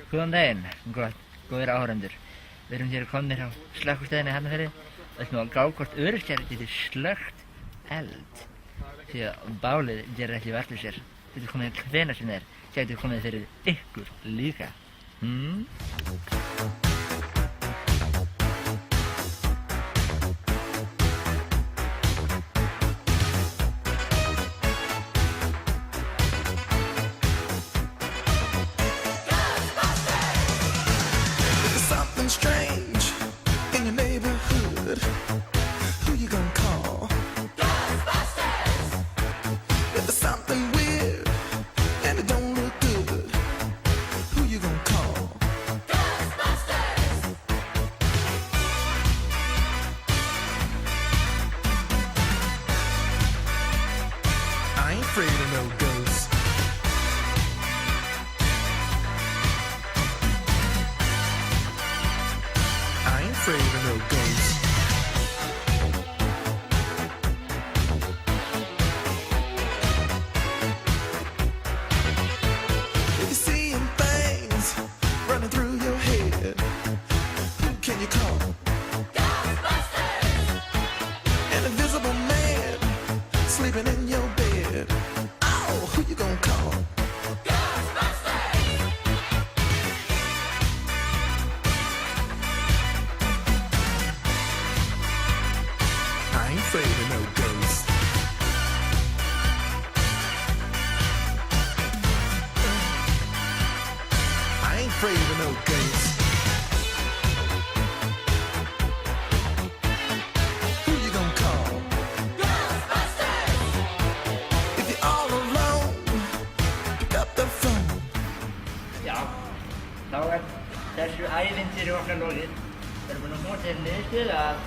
Góðan daginn, góðir áhorfendur. Við erum hér komnir á slökkvistöðinni í Hafnarfirði. Við ætlum að gá hvort öryrkjar geti slökkt eld. Því að bálið gerir ekki vart við sér. Þetta er komið hvenær sem er. Gæti komið fyrir ykkur líka. Strange in your neighborhood. Who you gonna call? Ghostbusters! If there's something weird and it don't look good, who you gonna call? Ghostbusters! I ain't afraid of no ghosts. Afraid of no ghosts. If you're seeing things running through your head, who can you call? Ghostbusters! An invisible man sleeping in your bed. Oh, who you gonna call? I ain't afraid of no ghosts. I ain't afraid of no ghosts. Who you gonna call? Ghostbusters! If you're all alone, pick up the phone. Já, þá þessu ævintýri okkar lokið. Við erum búin að móta til niðurstöðu að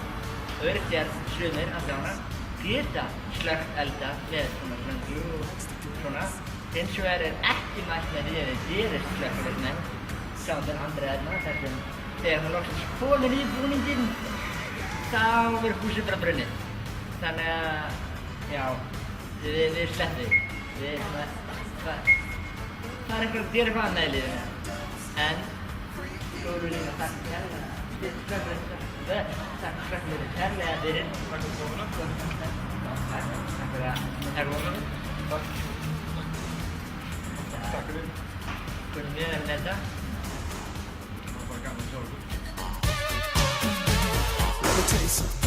öryrkjar sumir allavega geta slökkt elda með svona slöngu og svona. Hins vegar er ekki mælt með því að þið gerist slökkviliðsmenn, samanber Andri Erna, þar sem þegar hann loksins kominn í búninginn, þá verður húsið bara brunnið. Þannig að, já, við sleppum því. Það er eitthvað að gera eitthvað annað í lífinu. En, svo erum við líka að takka kærlega. Takk kærlega fyrir. Takk fyrir að koma. Takk fyrir. Hvernig við erum þetta? Það var bara gaman að sjá ykkur. Let me tell you something.